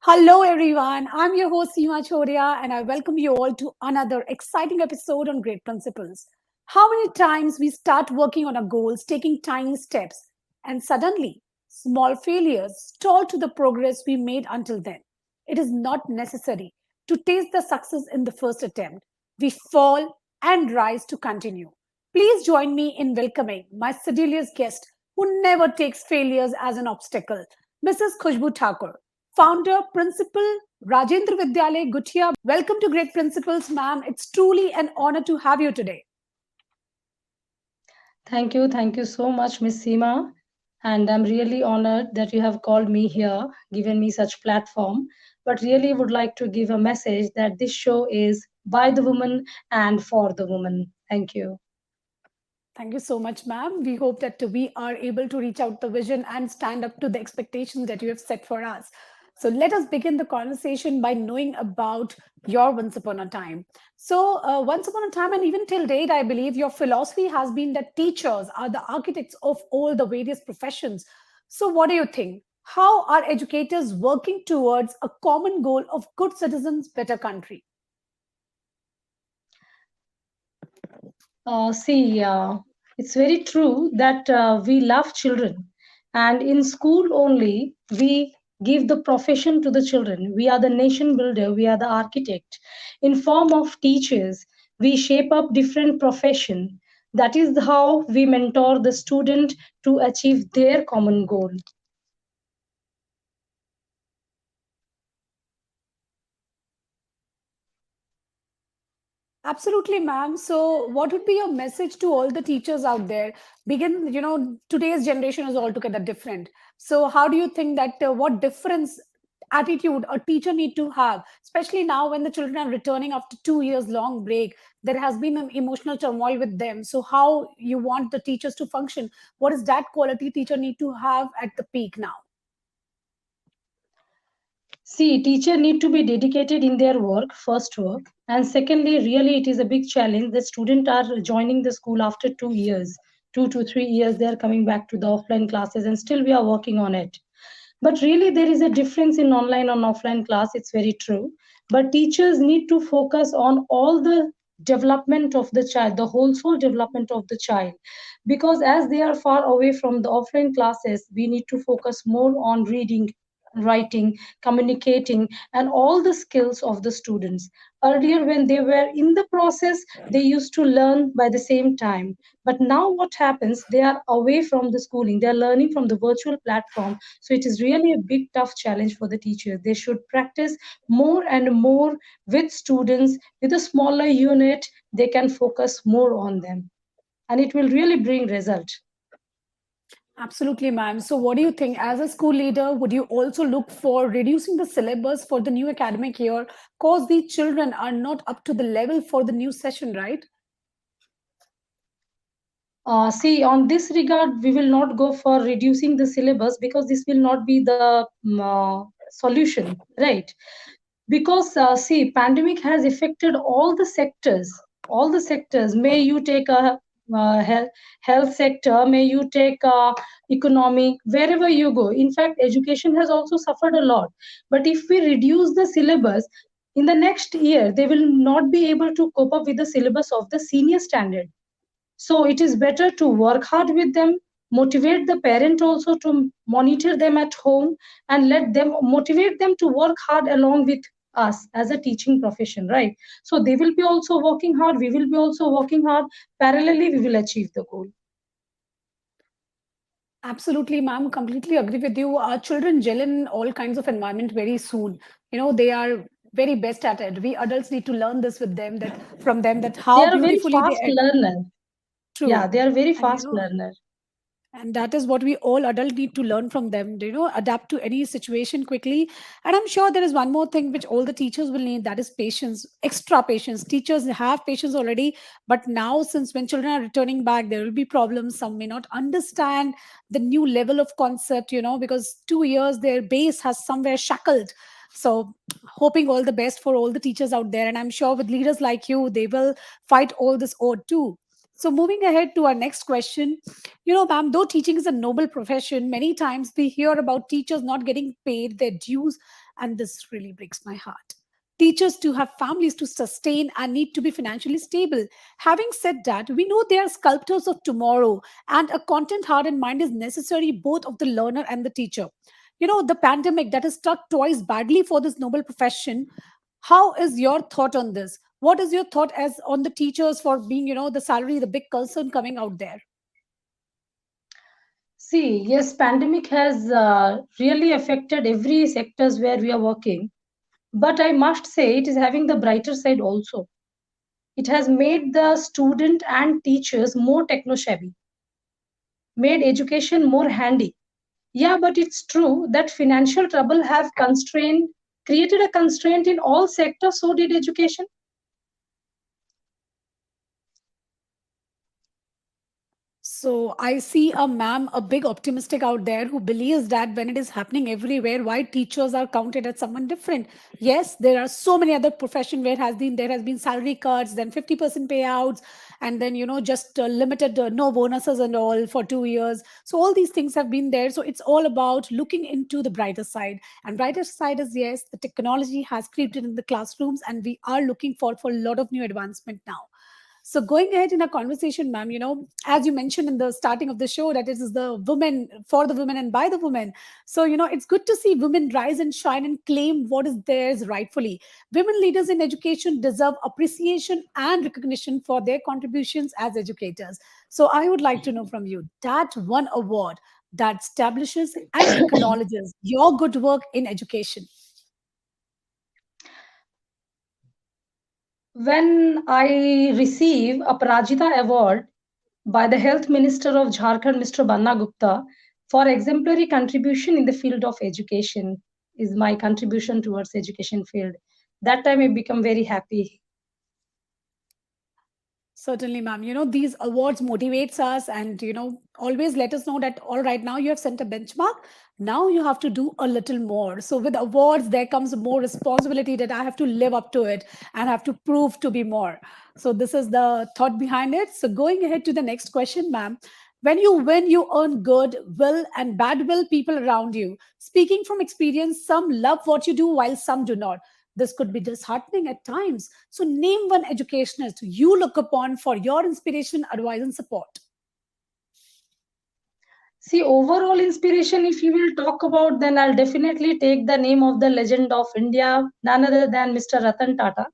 Hello, everyone. I'm your host, Seema Chhoriya, and I welcome you all to another exciting episode on Great Principles. How many times we start working on our goals, taking tiny steps, and suddenly small failures stall to the progress we made until then? It is not necessary to taste the success in the first attempt. We fall and rise to continue. Please join me in welcoming my sedulious guest who never takes failures as an obstacle, Mrs. Khusboo Thakur, founder, principal, Rajendra Vidyalaya, Gutia. Welcome to Great Principles, ma'am. It's truly an honor to have you today. Thank you so much, Miss Seema. And I'm really honored that you have called me here, given me such platform. But really would like to give a message that this show is by the woman and for the woman. Thank you. Thank you so much, ma'am. We hope that we are able to reach out the vision and stand up to the expectations that you have set for us. So let us begin the conversation by knowing about your Once Upon a Time. Once upon a time, and even till date, I believe your philosophy has been that teachers are the architects of all the various professions. So, what do you think? How are educators working towards a common goal of good citizens, better country? It's very true that we love children, and in school only we give the profession to the children. We are the nation builder, we are the architect. In form of teachers, we shape up different profession. That is how we mentor the student to achieve their common goal. Absolutely, ma'am. So, what would be your message to all the teachers out there? Today's generation is altogether different. So, how do you think that what difference attitude a teacher need to have, especially now when the children are returning after 2 years long break? There has been an emotional turmoil with them. So, how you want the teachers to function? What is that quality teacher need to have at the peak now? See, teacher need to be dedicated in their work, first work, and secondly, really it is a big challenge. The students are joining the school after 2 years, 2 to 3 years. They are coming back to the offline classes, and still we are working on it. But really, there is a difference in online and offline class. It's very true. But teachers need to focus on all the development of the child, the whole soul development of the child, because as they are far away from the offline classes, we need to focus more on reading, writing, communicating, and all the skills of the students. Earlier, when they were in the process, they used to learn by the same time. But now, what happens? They are away from the schooling, they are learning from the virtual platform. So, it is really a big, tough challenge for the teachers. They should practice more and more with students. With a smaller unit, they can focus more on them, and it will really bring result. Absolutely, ma'am. So, what do you think? As a school leader, would you also look for reducing the syllabus for the new academic year? Because the children are not up to the level for the new session, right? See, on this regard, we will not go for reducing the syllabus because this will not be the solution, right? Because see, pandemic has affected all the sectors. May you take a health sector, may you take economic, wherever you go. In fact, education has also suffered a lot. But if we reduce the syllabus, in the next year, they will not be able to cope up with the syllabus of the senior standard. So it is better to work hard with them, motivate the parent also to monitor them at home, and let them motivate them to work hard along with us as a teaching profession, right? So they will be also working hard, we will be also working hard. Parallelly, we will achieve the goal. Absolutely, ma'am. Completely agree with you. Our children gel in all kinds of environment very soon. They are very best at it. We adults need to learn this with them, that from them, that They how are a very beautifully fast they learner. Yeah, true. they are very And fast learner. and that is what we all adults need to learn from them, adapt to any situation quickly. And I'm sure there is one more thing which all the teachers will need, that is patience, extra patience. Teachers have patience already, but now, since when children are returning back, there will be problems. Some may not understand the new level of concept, because 2 years their base has somewhere shackled. So hoping all the best for all the teachers out there, and I'm sure with leaders like you, they will fight all this odd too. So moving ahead to our next question, ma'am, though teaching is a noble profession, many times we hear about teachers not getting paid their dues And this really breaks my heart. Teachers to have families to sustain and need to be financially stable. Having said that, we know they are sculptors of tomorrow, and a content heart and mind is necessary both of the learner and the teacher. The pandemic that has struck twice badly for this noble profession. How is your thought on this? What is your thought as on the teachers for being, the salary, the big concern coming out there? See, yes, pandemic has really affected every sectors where we are working. But I must say it is having the brighter side also. It has made the student and teachers more techno savvy, made education more handy. Yeah, but it's true that financial trouble have constrained, created a constraint in all sectors. So did education. So I see a ma'am, a big optimistic out there who believes that when it is happening everywhere, why teachers are counted as someone different. Yes, there are so many other profession where there has been salary cuts, then 50% payouts, and then just limited no bonuses and all for 2 years. So all these things have been there. So it's all about looking into the brighter side. And brighter side is, yes, the technology has creeped in the classrooms, and we are looking forward for a lot of new advancement now. So going ahead in our conversation, ma'am, as you mentioned in the starting of the show, that it is the women for the women and by the women. So, it's good to see women rise and shine and claim what is theirs rightfully. Women leaders in education deserve appreciation and recognition for their contributions as educators. So I would like to know from you that one award that establishes and acknowledges your good work in education. When I receive a Prajita Award by the Health Minister of Jharkhand, Mr. Banna Gupta, for exemplary contribution in the field of education, is my contribution towards education field. That time I become very happy. Certainly, ma'am. These awards motivates us and, always let us know that, all right, now you have set a benchmark. Now you have to do a little more. So with awards, there comes more responsibility that I have to live up to it and have to prove to be more. So this is the thought behind it. So going ahead to the next question, ma'am. When you win, you earn good will and bad will people around you. Speaking from experience, some love what you do while some do not. This could be disheartening at times. So, name one educationist you look upon for your inspiration, advice, and support. See, overall inspiration, if you will talk about, then I'll definitely take the name of the legend of India, none other than Mr. Ratan Tata.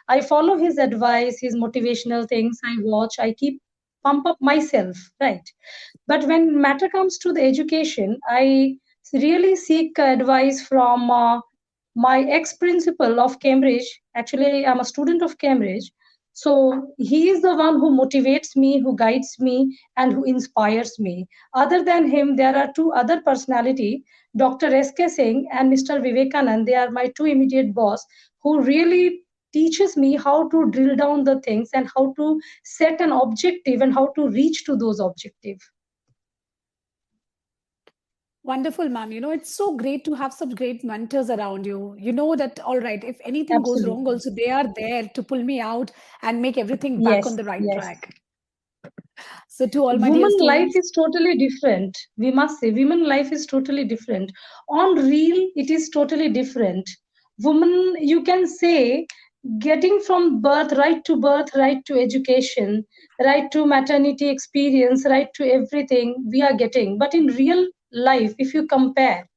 I follow his advice, his motivational things. I watch, I keep pump up myself, right? But when matter comes to the education, I really seek advice from my ex-principal of Cambridge. Actually, I'm a student of Cambridge. So he is the one who motivates me, who guides me, and who inspires me. Other than him, there are two other personality, Dr. S.K. Singh and Mr. Vivekanand. They are my two immediate boss who really teaches me how to drill down the things and how to set an objective and how to reach to those objectives. Wonderful, ma'am. It's so great to have such great mentors around you. You know that, all right, if anything goes wrong, Absolutely. also they are there to pull me out and make everything back on Yes, the right yes. track. So, to all my dear Woman life students, is totally different. We must say, women life is totally different. On real, it is totally different. Woman, you can say, getting from birth, right to education, right to maternity experience, right to everything we are getting. But in real life, if you compare,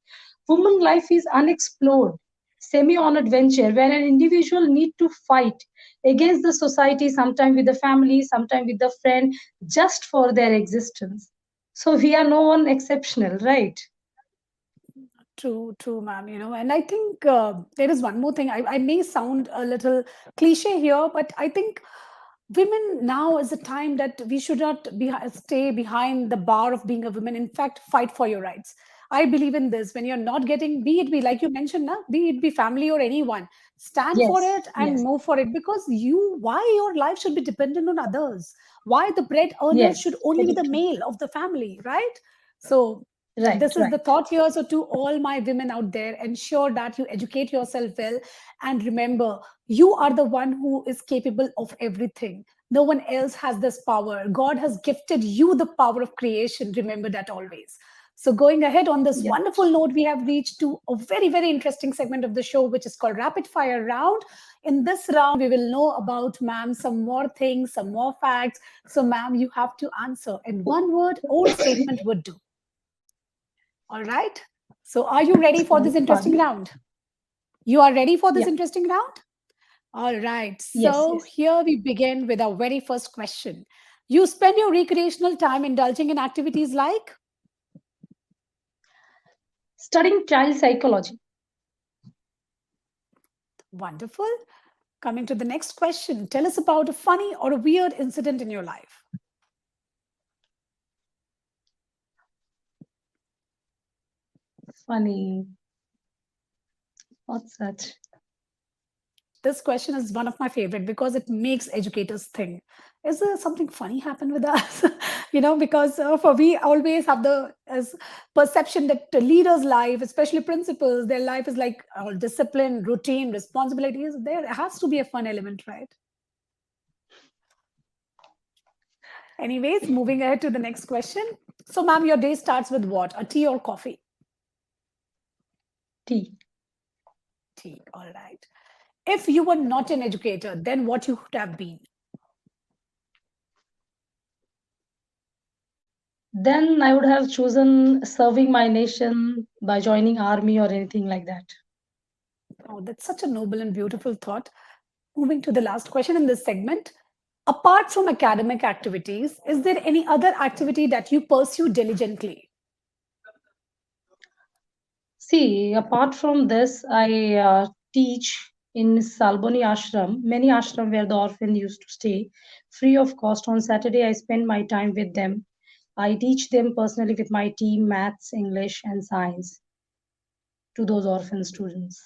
woman life is unexplored, semi on adventure, where an individual need to fight against the society, sometime with the family, sometime with the friend, just for their existence. So we are no one exceptional, right? true, ma'am. And I think there is one more thing. I may sound a little cliche here, but I think women now is a time that we should not stay behind the bar of being a woman. In fact, fight for your rights. I believe in this. When you're not getting, be it be like you mentioned, na, be it be family or anyone, stand for Yes, it and yes, move for it, because why your life should be dependent on others? Why the bread earner yes, should only be very the true. male of the family, right? So Right, this is the right. thought here. So to all my women out there, ensure that you educate yourself well, and remember, you are the one who is capable of everything. No one else has this power. God has gifted you the power of creation. Remember that always. So, going ahead on this Yeah. wonderful note, we have reached to a very, very interesting segment of the show, which is called Rapid Fire Round. In this round, we will know about, ma'am, some more things, some more facts. So, ma'am, you have to answer in one word or statement would do. All right. So, are you ready That's for this fine. interesting round? You are ready for this Yeah. interesting round? All right. Yes, So, yes. here we begin with our very first question. You spend your recreational time indulging in activities like? Studying child psychology. Wonderful. Coming to the next question, tell us about a funny or a weird incident in your life. Funny. What's that? This question is one of my favorite because it makes educators think. Is there something funny happened with us? Because for we always have the as perception that the leaders' life, especially principals, their life is like all discipline, routine, responsibilities. There has to be a fun element, right? Anyways, moving ahead to the next question. So, ma'am, your day starts with what? A tea or coffee? Tea. Tea. All right. If you were not an educator, then what you would have been? Then I would have chosen serving my nation by joining army or anything like that. Oh, that's such a noble and beautiful thought. Moving to the last question in this segment. Apart from academic activities, is there any other activity that you pursue diligently? See, apart from this, I teach in Salboni Ashram, many ashram where the orphan used to stay, free of cost. On Saturday, I spend my time with them. I teach them personally with my team maths, English, and science to those orphan students.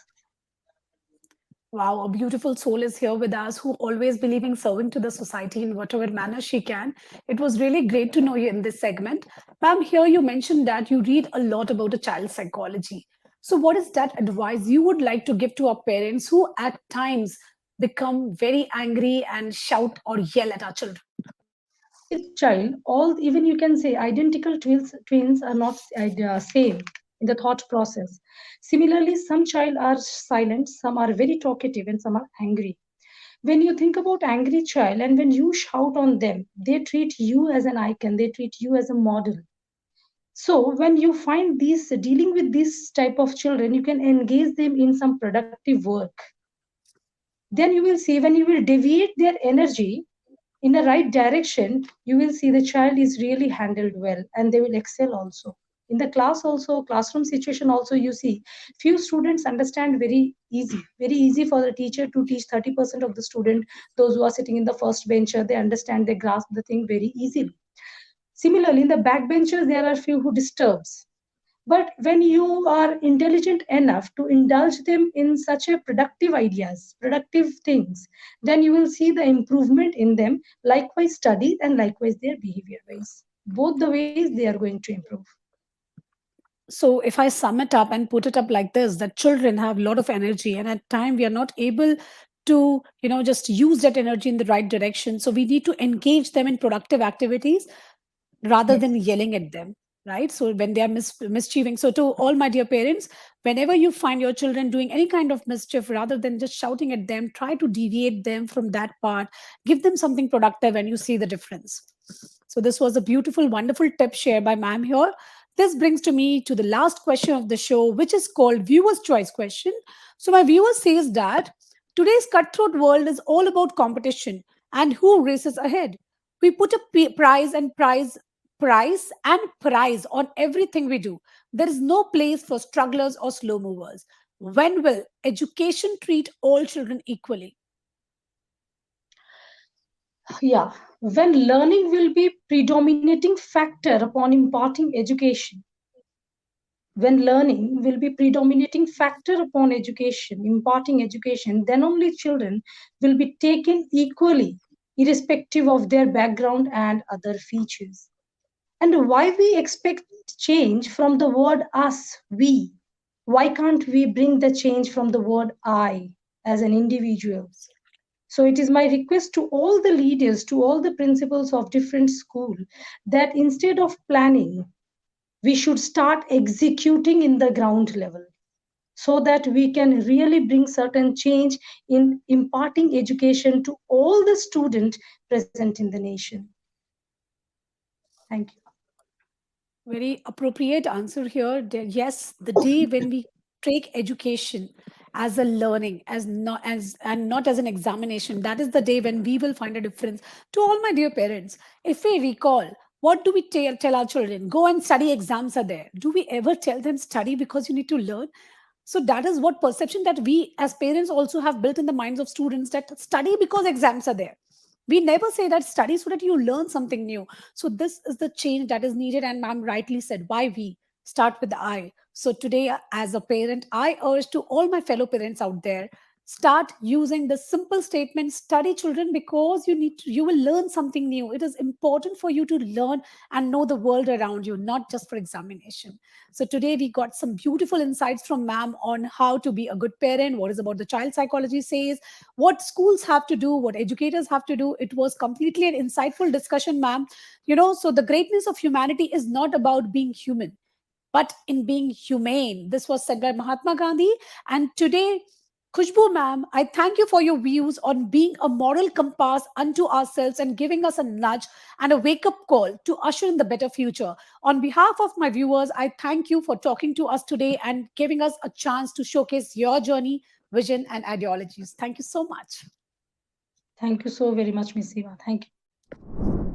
Wow, a beautiful soul is here with us who always believing serving to the society in whatever manner she can. It was really great to know you in this segment. Ma'am, here you mentioned that you read a lot about a child psychology. So, what is that advice you would like to give to our parents who at times become very angry and shout or yell at our children? Each child, all even you can say identical twins are not same in the thought process. Similarly, some child are silent, some are very talkative, and some are angry. When you think about angry child and when you shout on them, they treat you as an icon, they treat you as a model. So when you find these dealing with this type of children, you can engage them in some productive work. Then you will see when you will deviate their energy in the right direction, you will see the child is really handled well and they will excel also. In the class also, classroom situation also, you see few students understand very easy for the teacher to teach 30% of the student. Those who are sitting in the first bencher, they understand, they grasp the thing very easily. Similarly, in the backbenchers, there are few who disturbs. But when you are intelligent enough to indulge them in such a productive ideas, productive things, then you will see the improvement in them. Likewise, study and likewise their behavior ways. Both the ways they are going to improve. So if I sum it up and put it up like this, that children have a lot of energy and at time we are not able to, just use that energy in the right direction. So we need to engage them in productive activities rather Yes. than yelling at them, right? So when they are mischieving. So to all my dear parents, whenever you find your children doing any kind of mischief, rather than just shouting at them, try to deviate them from that part, give them something productive and you see the difference. So this was a beautiful, wonderful tip shared by ma'am here. This brings to me to the last question of the show, which is called viewer's choice question. So my viewer says that today's cutthroat world is all about competition and who races ahead. We put a price on everything we do. There is no place for strugglers or slow movers. When will education treat all children equally? Yeah. When learning will be predominating factor upon imparting education, when learning will be predominating factor upon education, imparting education, then only children will be taken equally, irrespective of their background and other features. And why we expect change from the word us, we? Why can't we bring the change from the word I as an individual? So it is my request to all the leaders, to all the principals of different school, that instead of planning we should start executing in the ground level, so that we can really bring certain change in imparting education to all the students present in the nation. Thank you. Very appropriate answer here. Yes, the day when we take education as a learning, as not as and not as an examination, that is the day when we will find a difference. To all my dear parents, if we recall, what do we tell our children? Go and study, exams are there. Do we ever tell them study because you need to learn? So that is what perception that we as parents also have built in the minds of students, that study because exams are there. We never say that study so that you learn something new. So this is the change that is needed, and ma'am rightly said, why we start with the I. So today, as a parent, I urge to all my fellow parents out there, start using the simple statement, study children, because you will learn something new. It is important for you to learn and know the world around you, not just for examination. So today we got some beautiful insights from ma'am on how to be a good parent, what is about the child psychology says, what schools have to do, what educators have to do. It was completely an insightful discussion, ma'am. So the greatness of humanity is not about being human, but in being humane. This was said by Mahatma Gandhi. And today, Khushbu ma'am, I thank you for your views on being a moral compass unto ourselves and giving us a nudge and a wake up call to usher in the better future. On behalf of my viewers, I thank you for talking to us today and giving us a chance to showcase your journey, vision, and ideologies. Thank you so much. Thank you so very much, Miss Eva. Thank you.